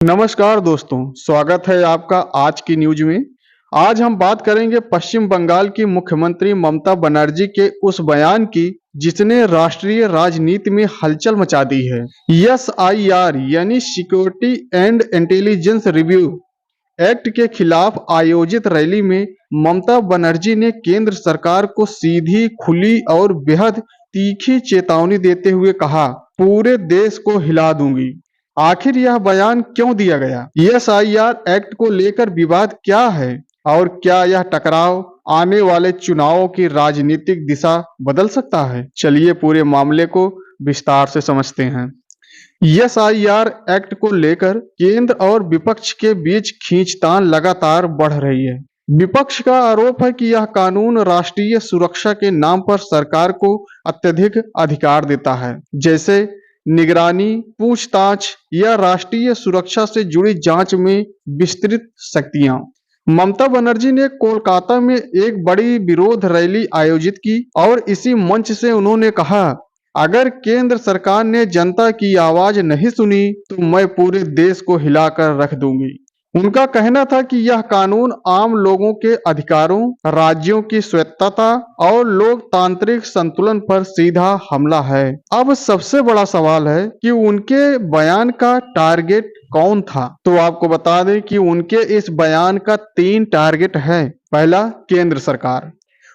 नमस्कार दोस्तों, स्वागत है आपका आज की न्यूज में। आज हम बात करेंगे पश्चिम बंगाल की मुख्यमंत्री ममता बनर्जी के उस बयान की जिसने राष्ट्रीय राजनीति में हलचल मचा दी है। एसआईआर यानी security and intelligence review act के खिलाफ आयोजित रैली में ममता बनर्जी ने केंद्र सरकार को सीधी, खुली और बेहद तीखी चेतावनी देते हुए कहा, पूरे देश को हिला दूंगी। आखिर यह बयान क्यों दिया गया? एसआईआर एक्ट को लेकर विवाद क्या है और क्या यह टकराव आने वाले चुनावों की राजनीतिक दिशा बदल सकता है? चलिए पूरे मामले को विस्तार से समझते हैं। एसआईआर एक्ट को लेकर केंद्र और विपक्ष के बीच खींचतान लगातार बढ़ रही है। विपक्ष का आरोप है कि यह कानून राष्ट्रीय सुरक्षा के नाम पर सरकार को अत्यधिक अधिकार देता है, जैसे निगरानी, पूछताछ या राष्ट्रीय सुरक्षा से जुड़ी जांच में विस्तृत शक्तियां। ममता बनर्जी ने कोलकाता में एक बड़ी विरोध रैली आयोजित की और इसी मंच से उन्होंने कहा, अगर केंद्र सरकार ने जनता की आवाज नहीं सुनी तो मैं पूरे देश को हिलाकर रख दूंगी। उनका कहना था कि यह कानून आम लोगों के अधिकारों, राज्यों की स्वायत्तता और लोकतांत्रिक संतुलन पर सीधा हमला है। अब सबसे बड़ा सवाल है कि उनके बयान का टारगेट कौन था? तो आपको बता दें कि उनके इस बयान का 3 टारगेट है। पहला, केंद्र सरकार।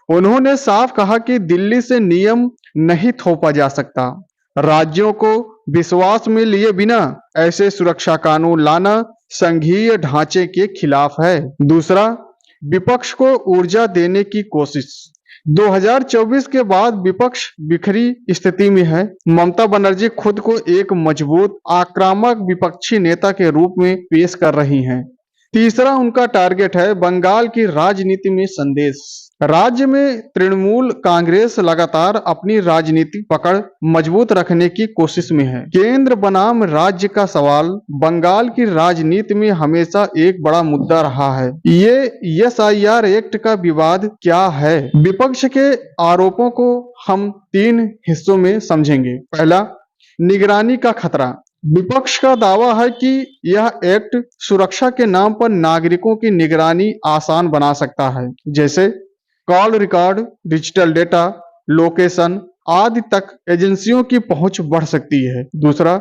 उन्होंने साफ कहा कि दिल्ली से नियम नहीं थोपा जा सकता। राज्यों को विश्वास में लिए बिना ऐसे सुरक्षा कानून लाना संघीय ढांचे के खिलाफ है। दूसरा, विपक्ष को ऊर्जा देने की कोशिश। 2024 के बाद विपक्ष बिखरी स्थिति में है। ममता बनर्जी खुद को एक मजबूत, आक्रामक विपक्षी नेता के रूप में पेश कर रही हैं। तीसरा उनका टारगेट है बंगाल की राजनीति में संदेश। राज्य में तृणमूल कांग्रेस लगातार अपनी राजनीतिक पकड़ मजबूत रखने की कोशिश में है। केंद्र बनाम राज्य का सवाल बंगाल की राजनीति में हमेशा एक बड़ा मुद्दा रहा है। ये एसआईआर एक्ट का विवाद क्या है? विपक्ष के आरोपों को हम 3 हिस्सों में समझेंगे। पहला, निगरानी का खतरा। विपक्ष का दावा है कि यह एक्ट सुरक्षा के नाम पर नागरिकों की निगरानी आसान बना सकता है, जैसे call record, digital data, location आदि तक एजेंसियों की पहुंच बढ़ सकती है। दूसरा,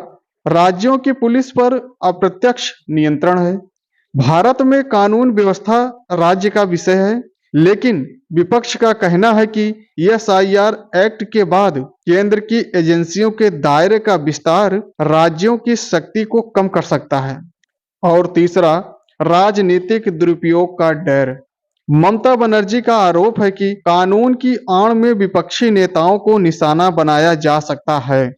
राज्यों की पुलिस पर अप्रत्यक्ष नियंत्रण है। भारत में कानून व्यवस्था राज्य का विषय है, लेकिन विपक्ष का कहना है कि एसआईआर एक्ट के बाद केंद्र की एजेंसियों के दायरे का विस्तार राज्यों की शक्ति को कम कर सकता है। और तीसरा, राजनीतिक दुरुपयोग का डर। ममता बनर्जी का आरोप है कि कानून की आड़ में विपक्षी नेताओं को निशाना बनाया जा सकता है।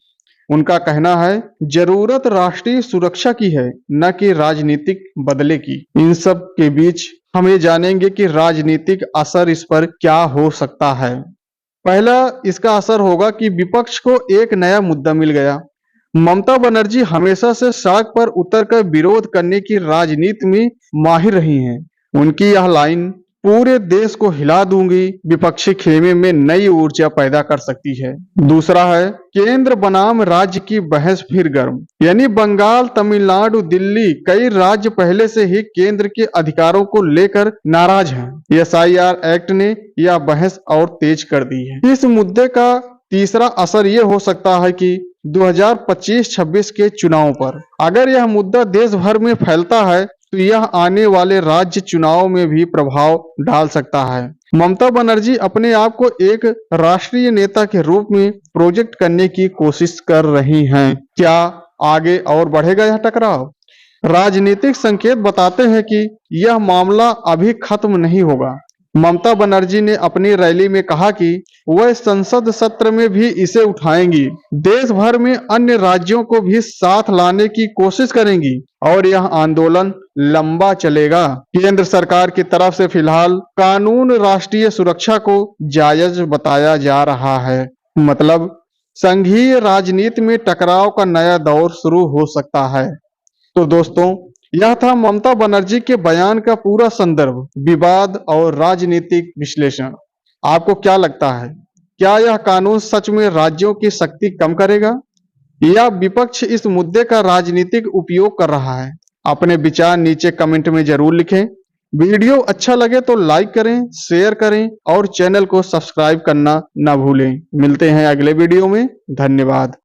उनका कहना है, जरूरत राष्ट्रीय सुरक्षा की है, न कि राजनीतिक बदले की। इन सब के बीच हम ये जानेंगे कि राजनीतिक असर इस पर क्या हो सकता है। पहला इसका असर होगा कि विपक्ष को एक नया मुद्दा मिल गया। ममता बनर्जी हमेशा से सड़क पर उतरकर विरोध करने की राजनीति में माहिर रही हैं। उनकी यह लाइन, पूरे देश को हिला दूंगी, विपक्षी खेमे में नई ऊर्जा पैदा कर सकती है। दूसरा है केंद्र बनाम राज्य की बहस फिर गर्म। यानी बंगाल, तमिलनाडु, दिल्ली, कई राज्य पहले से ही केंद्र के अधिकारों को लेकर नाराज हैं। एसआईआर एक्ट ने यह बहस और तेज कर दी है। इस मुद्दे का तीसरा असर ये हो सकता है कि 2025-26 के चुनाव पर अगर यह मुद्दा देश भर में फैलता है तो यह आने वाले राज्य चुनाव में भी प्रभाव डाल सकता है। ममता बनर्जी अपने आप को एक राष्ट्रीय नेता के रूप में प्रोजेक्ट करने की कोशिश कर रही हैं। क्या आगे और बढ़ेगा यह टकराव? राजनीतिक संकेत बताते हैं कि यह मामला अभी खत्म नहीं होगा। ममता बनर्जी ने अपनी रैली में कहा कि वह संसद सत्र में भी इसे उठाएंगी, देश भर में अन्य राज्यों को भी साथ लाने की कोशिश करेंगी और यह आंदोलन लंबा चलेगा। केंद्र सरकार की तरफ से फिलहाल कानून राष्ट्रीय सुरक्षा को जायज बताया जा रहा है। मतलब संघीय राजनीति में टकराव का नया दौर शुरू हो सकता है। तो दोस्तों, यह था ममता बनर्जी के बयान का पूरा संदर्भ, विवाद और राजनीतिक विश्लेषण। आपको क्या लगता है, क्या यह कानून सच में राज्यों की शक्ति कम करेगा या विपक्ष इस मुद्दे का राजनीतिक उपयोग कर रहा है? अपने विचार नीचे कमेंट में जरूर लिखें। वीडियो अच्छा लगे तो लाइक करें, शेयर करें और चैनल को सब्सक्राइब करना ना भूलें। मिलते हैं अगले वीडियो में। धन्यवाद।